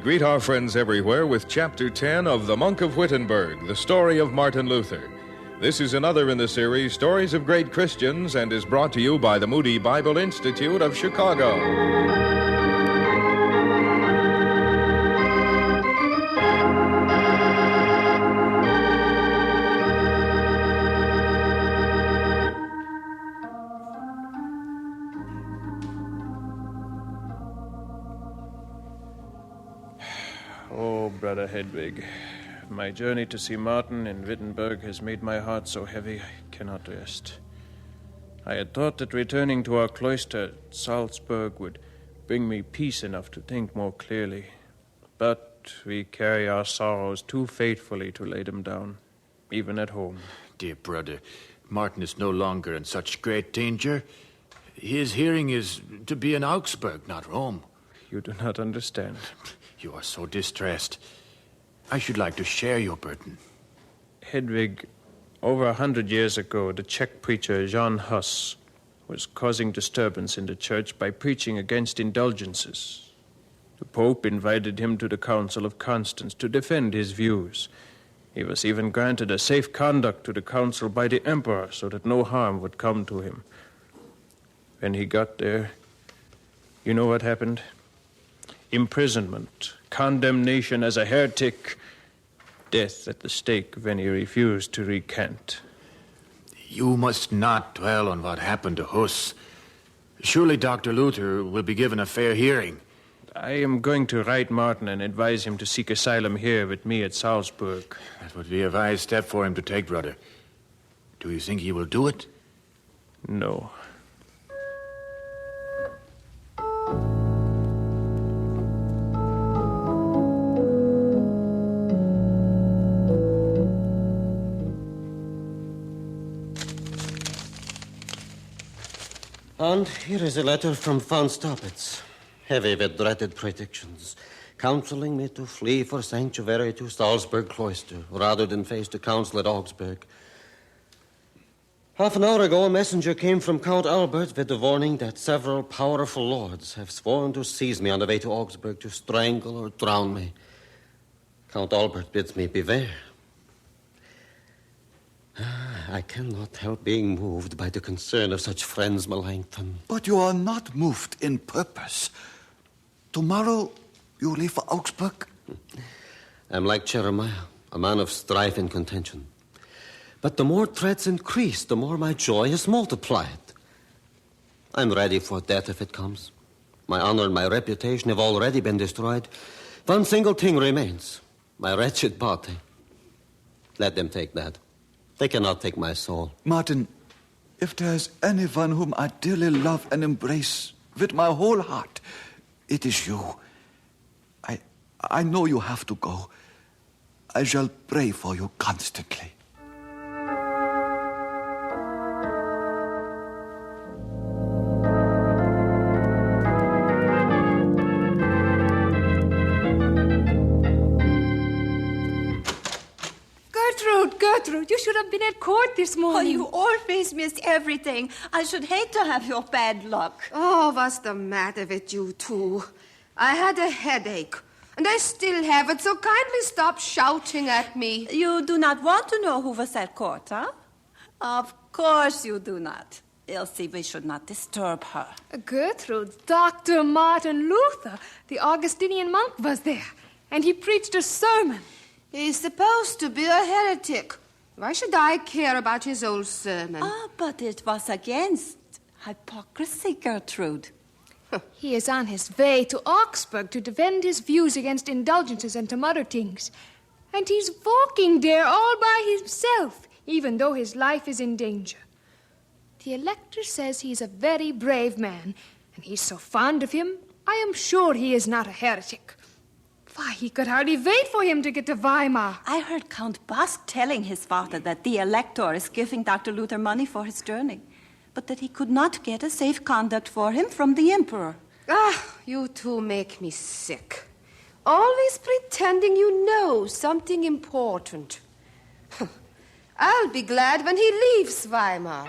greet our friends everywhere with Chapter 10 of The Monk of Wittenberg, the story of Martin Luther. This is another in the series, Stories of Great Christians, and is brought to you by the Moody Bible Institute of Chicago. Oh, Brother Hedwig, my journey to see Martin in Wittenberg has made my heart so heavy I cannot rest. I had thought that returning to our cloister at Salzburg would bring me peace enough to think more clearly. But we carry our sorrows too faithfully to lay them down, even at home. Dear brother, Martin is no longer in such great danger. His hearing is to be in Augsburg, not Rome. You do not understand. You are so distressed. I should like to share your burden. Hedwig, over 100 years ago, the Czech preacher Jan Hus was causing disturbance in the church by preaching against indulgences. The Pope invited him to the Council of Constance to defend his views. He was even granted a safe conduct to the council by the emperor so that no harm would come to him. When he got there, you know what happened? Imprisonment, condemnation as a heretic, death at the stake when he refused to recant. You must not dwell on what happened to Hus. Surely Dr. Luther will be given a fair hearing. I am going to write Martin and advise him to seek asylum here with me at Salzburg. That would be a wise step for him to take, brother. Do you think he will do it? No. And here is a letter from Von Staupitz, heavy with dreaded predictions, counseling me to flee for sanctuary to Salzburg cloister rather than face the council at Augsburg. Half an hour ago, a messenger came from Count Albert with the warning that several powerful lords have sworn to seize me on the way to Augsburg to strangle or drown me. Count Albert bids me beware. I cannot help being moved by the concern of such friends, Melanchthon. But you are not moved in purpose. Tomorrow you leave for Augsburg? I'm like Jeremiah, a man of strife and contention. But the more threats increase, the more my joy is multiplied. I'm ready for death if it comes. My honor and my reputation have already been destroyed. One single thing remains, my wretched body. Let them take that. They cannot take my soul. Martin, if there's anyone whom I dearly love and embrace with my whole heart, it is you. I know you have to go. I shall pray for you constantly. Gertrude, you should have been at court this morning. Oh, you always miss everything. I should hate to have your bad luck. Oh, what's the matter with you two? I had a headache, and I still have it, so kindly stop shouting at me. You do not want to know who was at court, huh? Of course you do not. Elsie, we should not disturb her. Gertrude, Dr. Martin Luther, the Augustinian monk, was there, and he preached a sermon. He's supposed to be a heretic. Why should I care about his old sermon? But it was against hypocrisy, Gertrude. He is on his way to Augsburg to defend his views against indulgences and some other things. And he's walking there all by himself, even though his life is in danger. The elector says he's a very brave man, and he's so fond of him, I am sure he is not a heretic. Why, he could hardly wait for him to get to Weimar. I heard Count Bosk telling his father that the elector is giving Dr. Luther money for his journey, but that he could not get a safe conduct for him from the emperor. You two make me sick. Always pretending you know something important. I'll be glad when he leaves Weimar.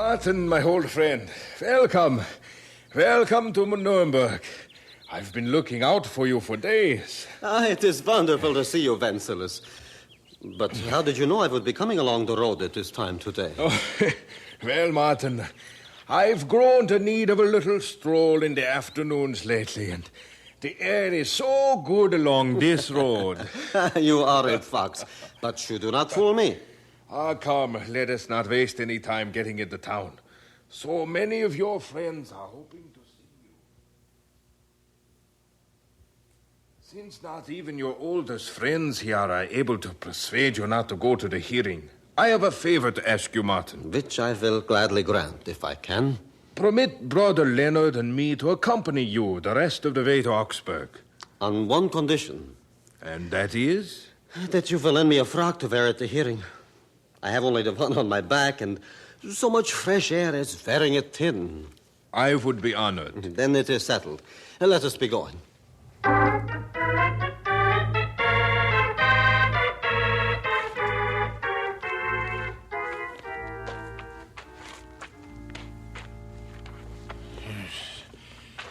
Martin, my old friend, welcome. Welcome to Nuremberg. I've been looking out for you for days. It is wonderful to see you, Wenceslaus. But how did you know I would be coming along the road at this time today? Oh, well, Martin, I've grown to need of a little stroll in the afternoons lately, and the air is so good along this road. You are a fox, but you do not fool me. Come, let us not waste any time getting into town. So many of your friends are hoping to see you. Since not even your oldest friends here are able to persuade you not to go to the hearing, I have a favor to ask you, Martin. Which I will gladly grant, if I can. Permit Brother Leonard and me to accompany you the rest of the way to Augsburg. On one condition. And that is? That you will lend me a frock to wear at the hearing. I have only the one on my back, and so much fresh air is wearing it thin. I would be honored. Then it is settled. Let us be going.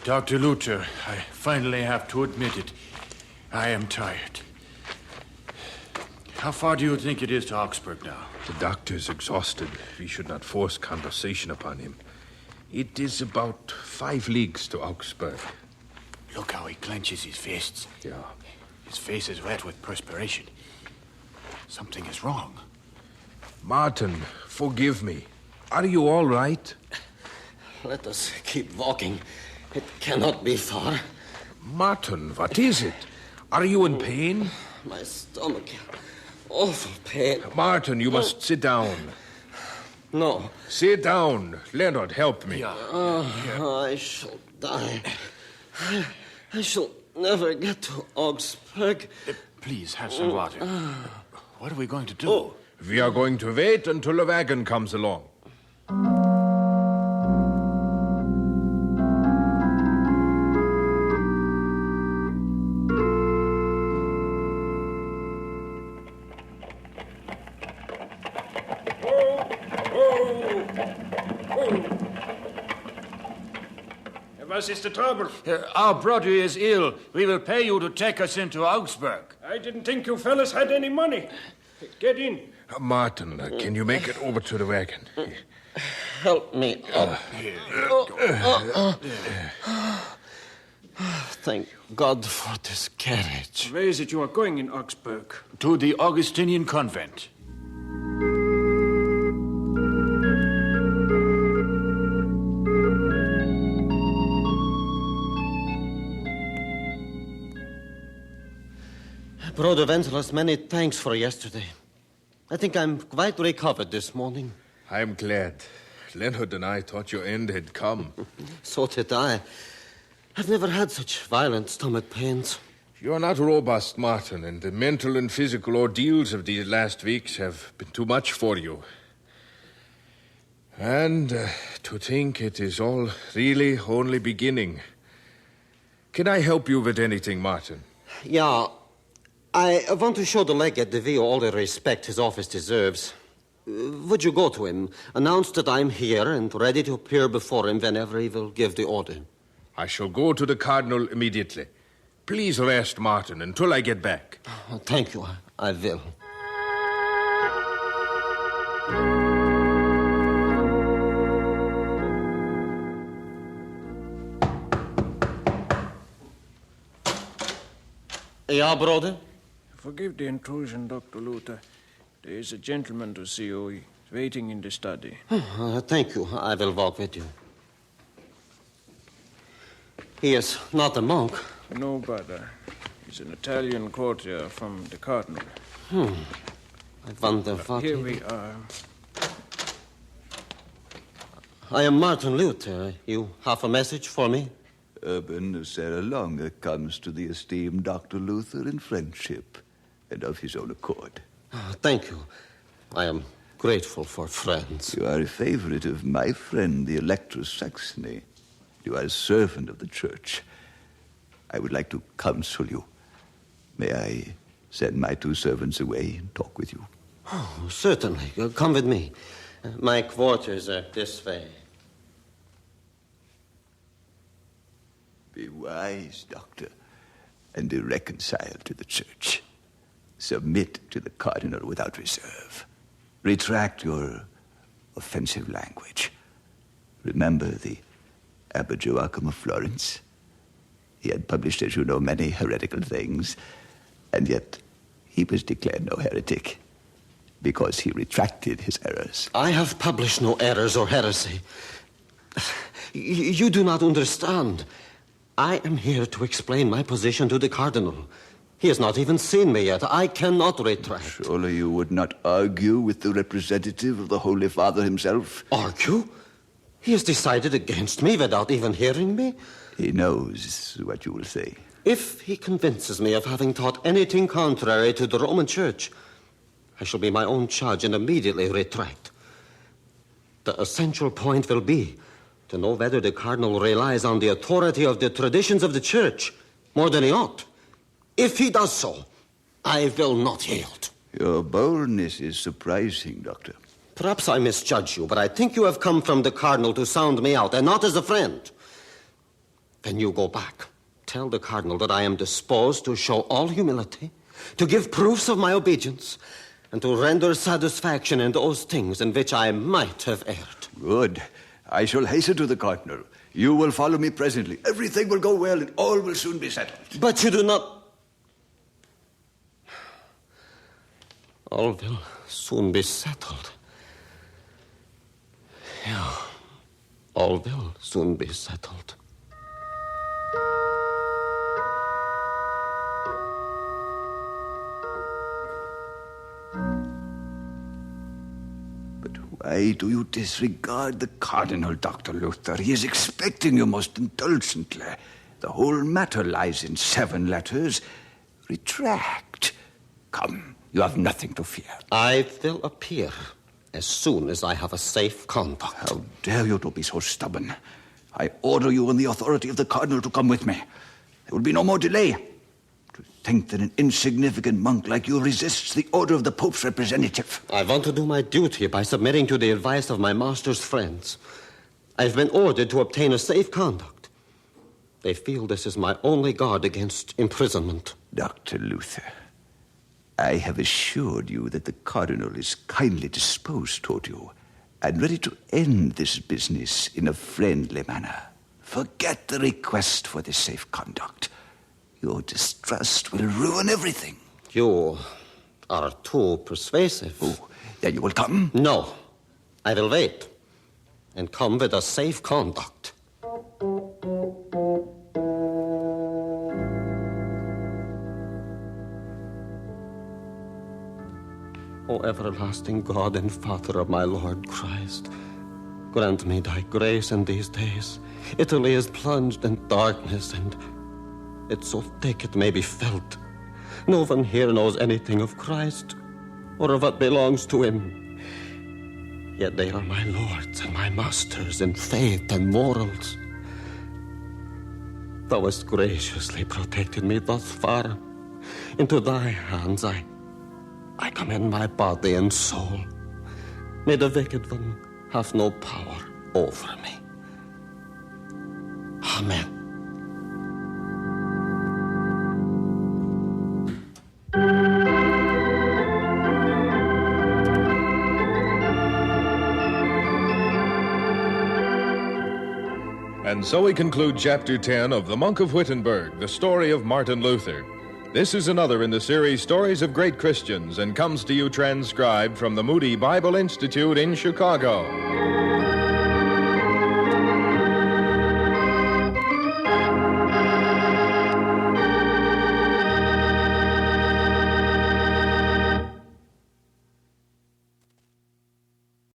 Dr. Luther, I finally have to admit it. I am tired. How far do you think it is to Augsburg now? The doctor's exhausted. We should not force conversation upon him. It is about 5 leagues to Augsburg. Look how he clenches his fists. Yeah. His face is wet with perspiration. Something is wrong. Martin, forgive me. Are you all right? Let us keep walking. It cannot be far. Martin, what is it? Are you in pain? My stomach. Awful pain. Martin, you must sit down. No. Sit down. Leonard, help me. I shall die. I shall never get to Augsburg. Please, have some water. What are we going to do? We are going to wait until a wagon comes along. Was ist the trouble? Our brother is ill. We will pay you to take us into Augsburg. I didn't think you fellas had any money. Get in. Martin, can you make it over to the wagon? Help me up. Thank God for this carriage. Where is it you are going in Augsburg? To the Augustinian convent. Brother Wenceslaus, many thanks for yesterday. I think I'm quite recovered this morning. I'm glad. Leonard and I thought your end had come. So did I. I've never had such violent stomach pains. You're not robust, Martin, and the mental and physical ordeals of these last weeks have been too much for you. And to think it is all really only beginning. Can I help you with anything, Martin? Yeah, I want to show the legate the Vio all the respect his office deserves. Would you go to him, announce that I'm here and ready to appear before him whenever he will give the order? I shall go to the cardinal immediately. Please rest, Martin, until I get back. Thank you. I will. Yeah, brother? Forgive the intrusion, Dr. Luther. There is a gentleman to see you. He's waiting in the study. Thank you. I will walk with you. He is not a monk. No, brother. He's an Italian courtier from the cardinal. I wonder what... Here we are. I am Martin Luther. You have a message for me? Urban Sarah Longer comes to the esteemed Dr. Luther in friendship and of his own accord. Thank you. I am grateful for friends. You are a favorite of my friend, the Elector of Saxony. You are a servant of the church. I would like to counsel you. May I send my 2 servants away and talk with you? Oh, certainly. Come with me. My quarters are this way. Be wise, Doctor, and be reconciled to the Church. Submit to the Cardinal without reserve. Retract your offensive language. Remember the Abbot Joachim of Florence? He had published, as you know, many heretical things, and yet he was declared no heretic because he retracted his errors. I have published no errors or heresy. You do not understand. I am here to explain my position to the Cardinal. He has not even seen me yet. I cannot retract. Surely you would not argue with the representative of the Holy Father himself? Argue? He has decided against me without even hearing me? He knows what you will say. If he convinces me of having taught anything contrary to the Roman Church, I shall be my own judge and immediately retract. The essential point will be to know whether the Cardinal relies on the authority of the traditions of the Church more than he ought. If he does so, I will not yield. Your boldness is surprising, Doctor. Perhaps I misjudge you, but I think you have come from the Cardinal to sound me out, and not as a friend. When you go back, tell the Cardinal that I am disposed to show all humility, to give proofs of my obedience, and to render satisfaction in those things in which I might have erred. Good. I shall hasten to the Cardinal. You will follow me presently. Everything will go well, and all will soon be settled. But you do not... All will soon be settled. Yeah, all will soon be settled. But why do you disregard the Cardinal, Dr. Luther? He is expecting you most indulgently. The whole matter lies in 7 letters. Retract. Come, you have nothing to fear. I will appear as soon as I have a safe conduct. How dare you to be so stubborn? I order you on the authority of the Cardinal to come with me. There will be no more delay. To think that an insignificant monk like you resists the order of the Pope's representative. I want to do my duty by submitting to the advice of my master's friends. I've been ordered to obtain a safe conduct. They feel this is my only guard against imprisonment. Dr. Luther, I have assured you that the Cardinal is kindly disposed toward you and ready to end this business in a friendly manner. Forget the request for the safe conduct. Your distrust will ruin everything. You are too persuasive. Oh, then you will come? No. I will wait and come with a safe conduct. O everlasting God and Father of my Lord Christ, grant me thy grace in these days. Italy is plunged in darkness, and it's so thick it may be felt. No one here knows anything of Christ or of what belongs to him. Yet they are my lords and my masters in faith and morals. Thou hast graciously protected me thus far. Into thy hands I commend my body and soul. May the wicked one have no power over me. Amen. And so we conclude Chapter 10 of The Monk of Wittenberg, the story of Martin Luther. This is another in the series Stories of Great Christians and comes to you transcribed from the Moody Bible Institute in Chicago.